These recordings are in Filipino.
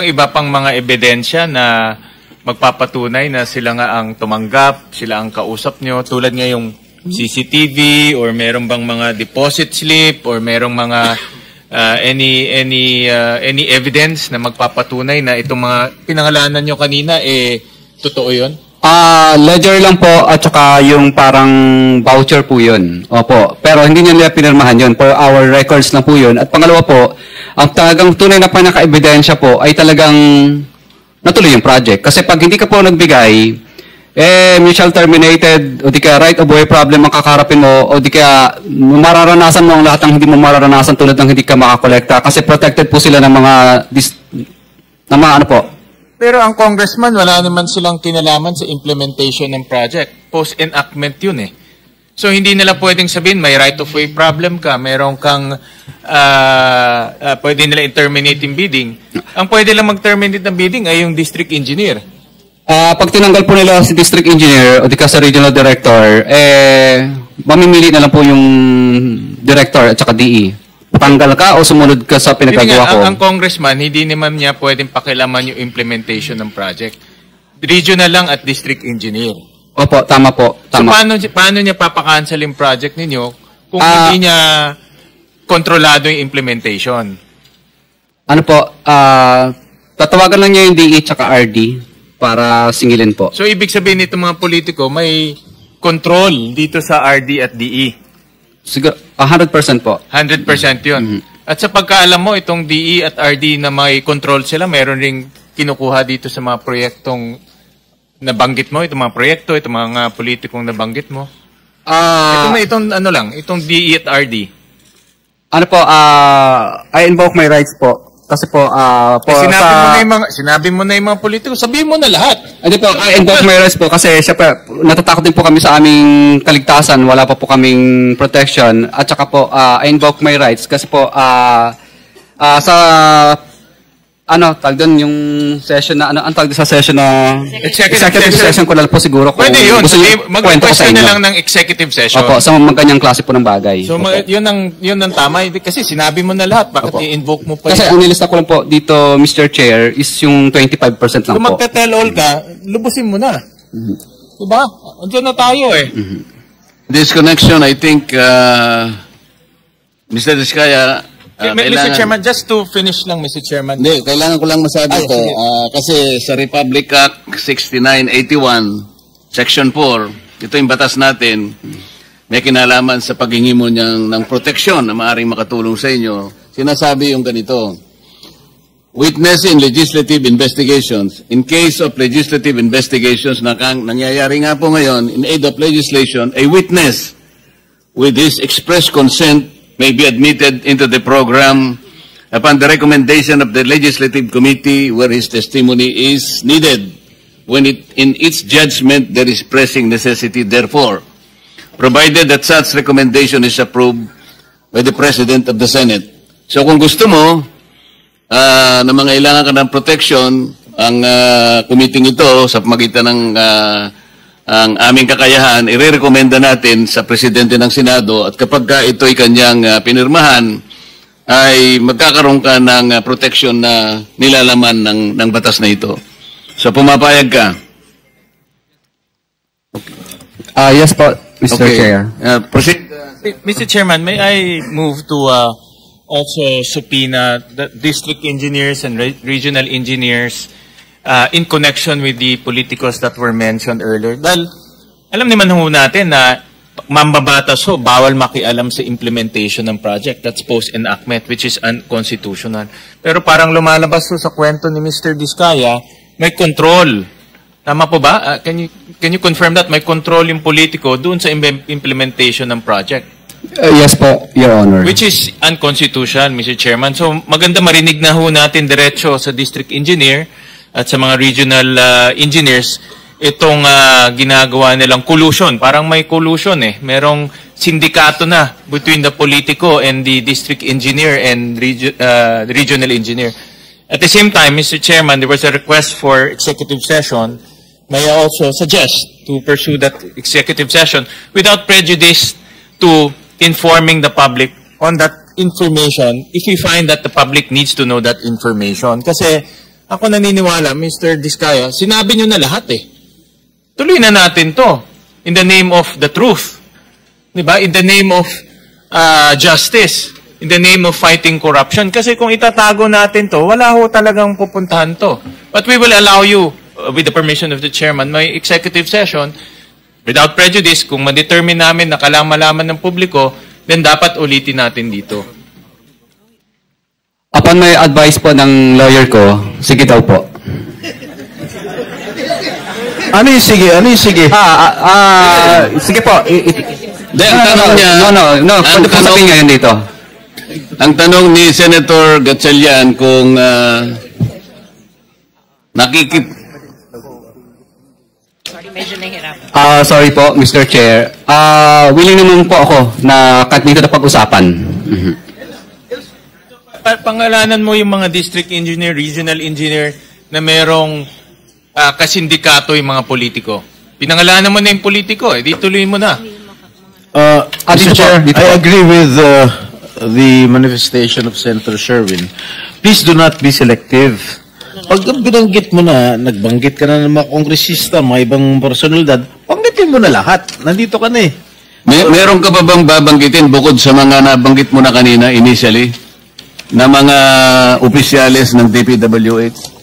iba pang mga ebidensya na magpapatunay na sila nga ang tumanggap, sila ang kausap nyo, tulad nga yung CCTV or meron bang mga deposit slip or merong mga any evidence na magpapatunay na itong mga pinangalanan nyo kanina totoo yun? Ledger lang po at saka yung parang voucher po yun. Opo. Pero hindi nila pinirmahan yun. For our records lang po yun. At pangalawa po, ang talagang tunay na panaka-ebidensya po ay talagang natuloy yung project. Kasi pag hindi ka po nagbigay, mutual terminated, o di ka right of way problem ang kakarapin mo, o di ka mararanasan mo ang lahat ng hindi mo mararanasan tulad ng hindi ka makakolekta. Kasi protected po sila ng mga ano po. Pero ang congressman, wala naman silang kinalaman sa implementation ng project. Post-enactment yun eh. So hindi nila pwedeng sabihin, may right of way problem ka, meron kang, pwede nila i-terminate yung bidding. Ang pwede lang mag-terminate ng bidding ay yung district engineer. Pag tinanggal po nila si district engineer o di ka sa regional director, mamimili na lang po yung director at saka DE. Tanggal ka o sumunod ka sa pinagagawa ko? Ang congressman, hindi naman niya pwedeng pakialaman yung implementation ng project. Regional lang at district engineer. Opo, tama po. Tama. So paano niya papakancel yung project ninyo kung hindi niya kontrolado yung implementation? Ano po, tatawagan lang niya yung DE tsaka RD para singilin po. So ibig sabihin nito mga politiko, may control dito sa RD at DE? Siguro, 100% po. 100% yun. At sa pagkaalam mo, itong DE at RD na may control sila, meron ring kinukuha dito sa mga proyektong nabanggit mo, itong mga proyekto, itong mga politikong nabanggit mo. Itong DE at RD. Ano po, I invoke my rights po. Kasi po, sinabi mo na yung mga politiko, sabihin mo na lahat. Hindi po, I invoke my rights po kasi syempre, natatakot din po kami sa aming kaligtasan, wala pa po kaming protection. At saka po, I invoke my rights kasi po, sa, tag doon yung session na, ang tag sa session na, executive session ko lang po siguro. Pwede yun, mag-request na lang ng executive session. Opo, sa mga ganyang klase po ng bagay. So, yun ang tama, kasi sinabi mo na lahat, bakit i-invoke mo pa kasi ang nilista ko lang po dito, Mr. Chair, is yung 25% lang kung po. Kung magte-tell all ka, lubusin mo na. Diba? Andiyan na tayo eh. This connection, I think, Mr. Diskaya, Mr. Chairman, just to finish lang, Mr. Chairman. Hindi, kailangan ko lang masabi ito. Kasi sa Republic Act 6981, Section 4, ito yung batas natin, may kinalaman sa paghingi mo ng proteksyon na maaaring makatulong sa inyo. Sinasabi yung ganito, witness in legislative investigations. In case of legislative investigations na nangyayari nga po ngayon, in aid of legislation, a witness with his express consent may be admitted into the program upon the recommendation of the Legislative Committee where his testimony is needed when in its judgment there is pressing necessity therefore, provided that such recommendation is approved by the President of the Senate. So kung gusto mo na mangailangan ka ng protection, ang committee ito sa pamagitan ng ang aming kakayahan, irerekomenda natin sa Presidente ng Senado at kapag ito'y kanyang pinirmahan, ay magkakaroon ka ng protection na nilalaman ng batas na ito. So, pumapayag ka? Yes po, Mr. Chair. Proceed. Mr. Chairman, may I move to also subpoena the district engineers and regional engineers in connection with the politicos that were mentioned earlier. Dahil alam naman ho natin na mambabatas ho, bawal makialam sa implementation ng project. That's post-enactment, which is unconstitutional. Pero parang lumalabas ho sa kwento ni Mr. Diskaya, may control. Tama po ba? Can you confirm that? May control yung politiko doon sa implementation ng project? Yes po, Your Honor. Which is unconstitutional, Mr. Chairman. So maganda marinig na ho natin diretso sa district engineer at sa mga regional engineers, itong ginagawa nilang collusion. Parang may collusion eh. Merong sindikato na between the politico and the district engineer and the regional engineer. At the same time, Mr. Chairman, there was a request for executive session. May I also suggest to pursue that executive session without prejudice to informing the public on that information if we find that the public needs to know that information. Kasi ako naniniwala, Mr. Diskaya, sinabi nyo na lahat eh. Tuloy na natin to. In the name of the truth. Diba? In the name of justice. In the name of fighting corruption. Kasi kung itatago natin to, wala ho talagang pupuntahan to. But we will allow you, with the permission of the chairman, may executive session, without prejudice, kung ma-determine namin na kailangan malaman ng publiko, then dapat ulitin natin dito. Upon may advice po ng lawyer ko, sige daw po. Ano yung sige? Ano yung sige? Sige po. Ang tanong niya, Pwede po sabihin ngayon dito. ang tanong ni Senator Gatchalian kung Medyo nahihirapan. Sorry po, Mr. Chair. Willing naman po ako na dito na pag-usapan. Pangalanan mo yung mga district engineer, regional engineer na merong kasindikato yung mga politiko. Pinangalanan mo na yung politiko, di tuloy mo na. Mr. Chair, dito I po. agree with the manifestation of Senator Sherwin. Please do not be selective. Pag binanggit mo na, nagbanggit ka na ng mga kongresista, mga ibang personalidad, banggitin mo na lahat. Nandito ka na eh. meron ka pa bang babanggitin bukod sa mga nabanggit mo na kanina initially na mga opisyales ng DPWH?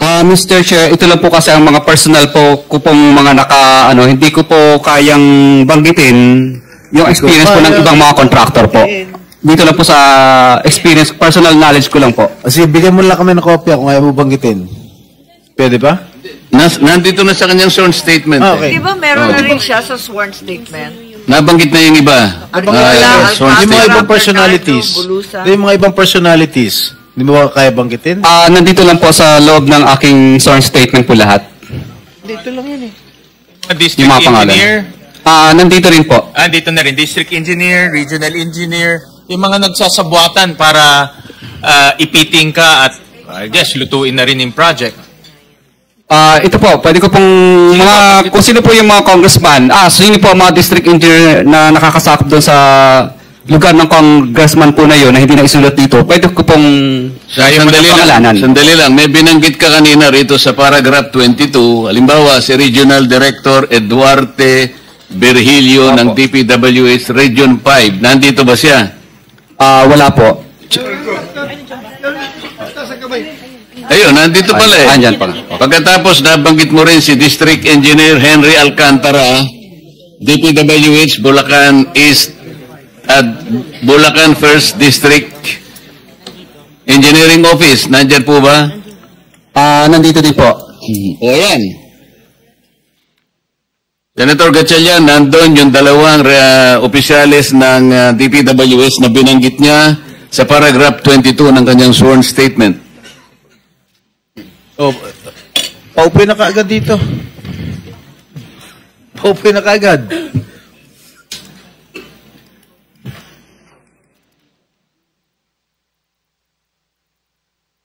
Mr. Chair, ito lang po kasi ang mga personal po ko pong mga hindi ko po kayang banggitin yung experience po ng ibang mga contractor po. Dito lang po sa experience, personal knowledge ko lang po. Kasi bigyan mo lang kami ng kopya kung ayaw mo banggitin. Pwede ba? Nandito na sa kanyang sworn statement. Okay. Di ba meron na rin siya sa sworn statement? Nabanggit na yung iba. Yung mga ibang personalities. Yung mga ibang personalities. Hindi mo ba kaya banggitin? Nandito lang po sa loob ng aking sworn statement po lahat. Dito lang yun eh. District Yung mga pangalan. engineer, Nandito rin po. dito na rin, district engineer, regional engineer, yung mga nagsasabuatan para ipiting ka at I guess lutuin na rin yung project. Ito po, pwede ko pong kung sino po yung mga congressman, sino po ang mga district engineer na nakakasakop doon sa lugar ng congressman po na yun na hindi na isulat dito, pwede ko pong pangalanan. Sandali lang. May binanggit ka kanina rito sa paragraph 22. Halimbawa, si Regional Director Eduarte Virgilio ng DPWH Region 5. Nandito ba siya? Wala po. Ayun, nandito pala eh. Andyan pala. Pagkatapos, nabanggit mo rin si District Engineer Henry Alcantara, DPWH Bulacan East at Bulacan First District Engineering Office. Nandyan po ba? Nandito din po. O yan. Senator Gatchalian, nandun yung dalawang opisyales ng DPWH na binanggit niya sa paragraph 22 ng kanyang sworn statement. Paupoy na kaagad dito. Paupoy na kaagad.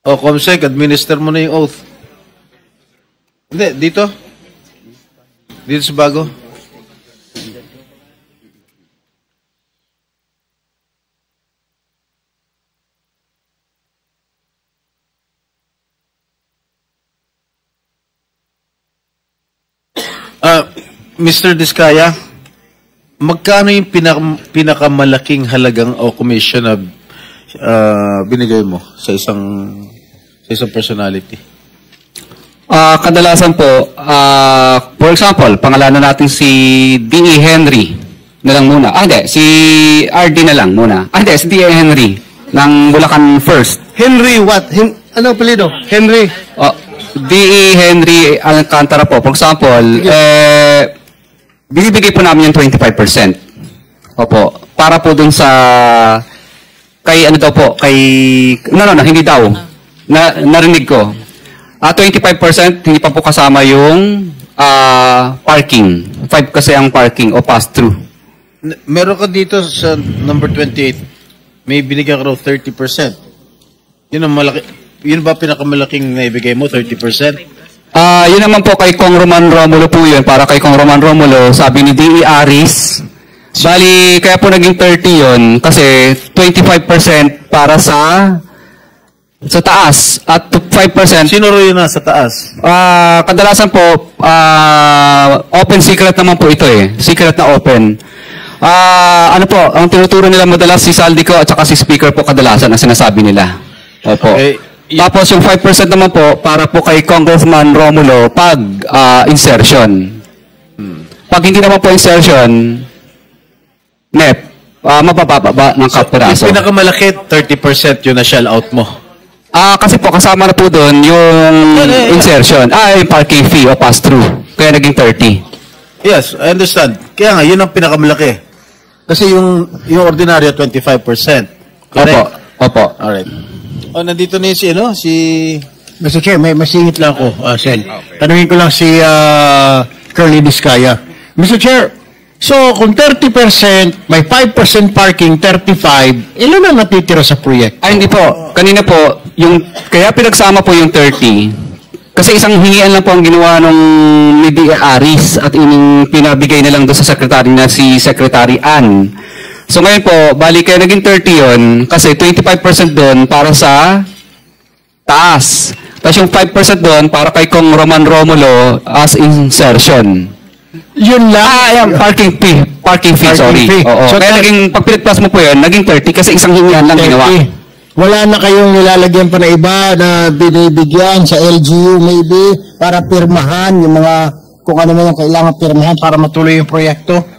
Comsec, administer mo na yung oath. Hindi, dito. Dito sa bago. Mr. Diskaya, magkano yung pinakamalaking halagang o commission na binigay mo sa isang personality? Kadalasan po, for example, pangalanan natin si D.E. Henry na lang muna. Hindi, si R.D. na lang muna. Hindi, si D.E. Henry ng Bulacan First. Henry what? Ano apelido? Henry? D.E. Henry Alcantara po. For example, binibigay po namin yung 25%. Opo. Para po dun sa kay ano daw po, hindi daw. Narinig ko. 25% hindi pa po kasama yung parking. 5 kasi ang parking o pass-through. Meron ka dito sa number 28, may binigyan ka raw 30%. Yun ang malaki. Yun ba pinakamalaking naibigay mo, 30%? Yun naman po kay Kong Roman Romulo po yun. Para kay Kong Roman Romulo, sabi ni D.E. Aris, bali, kaya po naging 30 yun kasi 25% para sa Sa taas at 5%. Sino rin yun nasa taas? Kadalasan po, open secret naman po ito eh. Secret na open. Ano po, ang tinuturo nila madalas si Saldico at saka si Speaker po kadalasan ang sinasabi nila. Opo. Okay. Tapos yung 5% naman po, para po kay Congressman Romulo pag insertion. Pag hindi naman po insertion, NEP, mabababa ng kapiraso. Yung pinakamalaki, 30% yun na shell out mo. Kasi po, kasama na po doon yung insertion. Yung parking fee o pass-through. Kaya naging 30. Yes, I understand. Kaya nga, yun ang pinakamalaki. Kasi yung ordinaryo, 25%. Correct? Opo. Alright. Nandito na yun si Mr. Chair, may masingit lang ako, Sen. Tanungin ko lang si Curly Vizcaya. Mr. Chair, so kung 30%, may 5% parking, 35%, ilan na natitira sa proyekto? Hindi po. Kanina po, kaya pinagsama po yung 30. Kasi isang hingian lang po ang ginawa ng media Aris at pinabigay na lang doon sa secretary na si Secretary Ann. So ngayon po, bali kaya naging 30 yun kasi 25% doon para sa taas. Tapos yung 5% doon para kay Kong Roman Romulo as insertion. Yun lang? Yung parking fee. Parking fee, sorry. Fee. Oo. So, kaya naging, pag pinag-plus mo po yun, naging 30 kasi isang hingian lang 30. ginawa. Wala na kayong nilalagyan pa na iba na binibigyan sa LGU maybe para pirmahan yung mga kung ano man yung kailangan pirmahan para matuloy yung proyekto?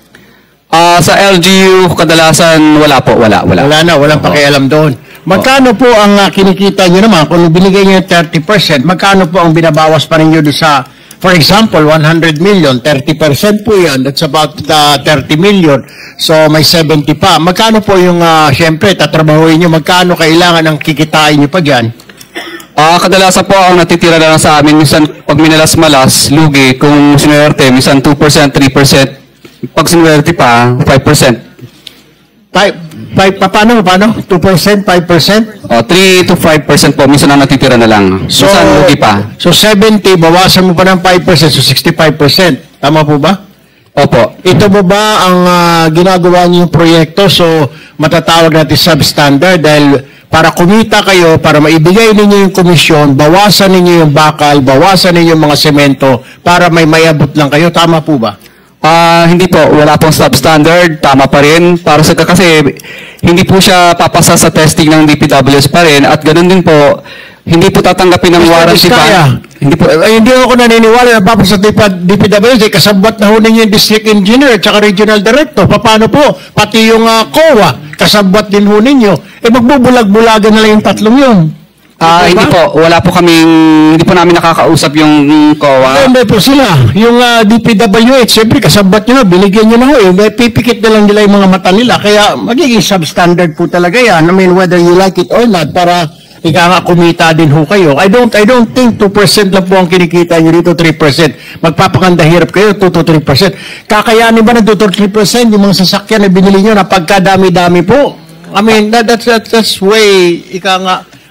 Sa LGU, kadalasan, wala po. Wala. Walang pakialam doon. Magkano po ang kinikita nyo naman? Kung binigay nyo yung 30%, magkano po ang binabawas pa ninyo doon sa, for example, 100 million, 30% po yan, that's about 30 million. So, may 70 pa. Magkano po yung, syempre, tatrabahuin nyo, magkano kailangan ang kikitain nyo pa dyan? Kadalasan po ang natitira na lang sa amin, minsan pag minalas-malas, lugi, kung sinuwerte, minsan 2%, 3%. Pag sinuwerte pa, 5%. Paano? 2%, 5%? 3 to 5% po, minsan ang natitira na lang. Minsan lugi pa. So, 70, bawasan mo pa ng 5%, so 65%. Tama po ba? Opo. Ito mo ba ang ginagawa niyo yung proyekto? So, matatawag natin substandard dahil para kumita kayo, para maibigay ninyo yung komisyon, bawasan ninyo yung bakal, bawasan ninyo yung mga semento para may mayabot lang kayo. Tama po ba? Hindi po, wala pong substandard, tama pa rin. Para sa kasi hindi po siya papasa sa testing ng DPWS pa rin at ganoon din po, hindi po tatanggapin ng warranty pa. Hindi ako naniniwala na papasa sa DPWS, kasabwat na ho ninyo yung district engineer at saka regional director. Paano po? Pati yung COA, kasabwat din ho ninyo. Magbubulag-bulagan na lang yung tatlong yun. Hindi po, hindi po namin nakakausap yung COA. Hindi po sila. Yung DPWH, siyempre kasabot nyo na, binigyan nyo na ho. May pipikit na lang nila yung mga mata nila. Kaya magiging substandard po talaga yan. I mean, whether you like it or not, para kumita din ho kayo. I don't think 2% lang po ang kinikita nyo dito, 3%. Magpapakanda hirap kayo, 2 to 3%. Kakayanin ba na 2 to 3% yung mga sasakyan na binili nyo na pagkadami-dami po? I mean, that's way,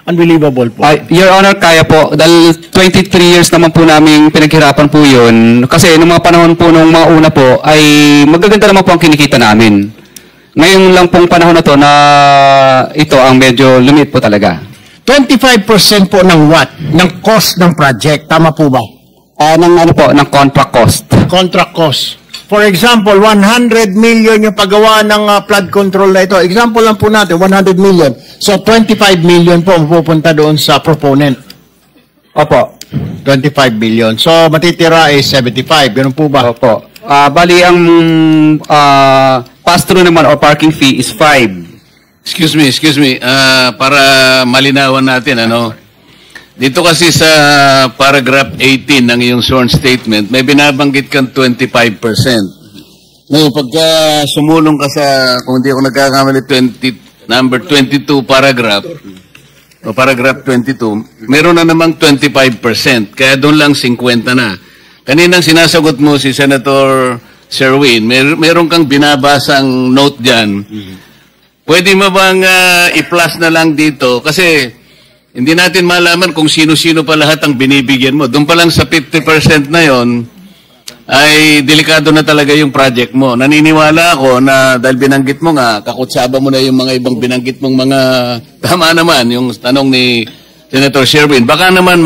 unbelievable po. Your Honor, kaya po. Dahil 23 years naman po namin pinaghirapan po yun. Kasi nung mga panahon po, nung mga una po, ay magaganda naman po ang kinikita namin. Ngayon lang pong panahon na to na ito ang medyo lumit po talaga. 25% po ng what? Ng cost ng project. Tama po ba? Ng contract cost. Contract cost. For example, 100 million yung paggawa ng flood control na ito. Example lang po natin, 100 million. So, 25 million po ang pupunta doon sa proponent. Opo. 25 billion. So, matitira is 75. Ganun po ba? Opo. Bali, ang pass-through naman or parking fee is 5. Excuse me. Para malinawan natin, dito kasi sa paragraph 18 ng iyong sworn statement, may binabanggit kang 25%. Ngayon, pagka sumulong ka sa, kung hindi ako nagkakamali, number 22 paragraph, o paragraph 22, meron na namang 25%. Kaya doon lang 50 na. Kaninang sinasagot mo si Senator Sherwin, meron kang binabasang note dyan. Pwede mo bang i-plus na lang dito? Kasi hindi natin malaman kung sino-sino pa lahat ang binibigyan mo. Doon pa lang sa 50% na yon ay delikado na talaga yung project mo. Naniniwala ako na dahil binanggit mo nga, kakutsaba mo na yung mga ibang binanggit mong mga, tama naman, yung tanong ni Senator Sherwin, baka naman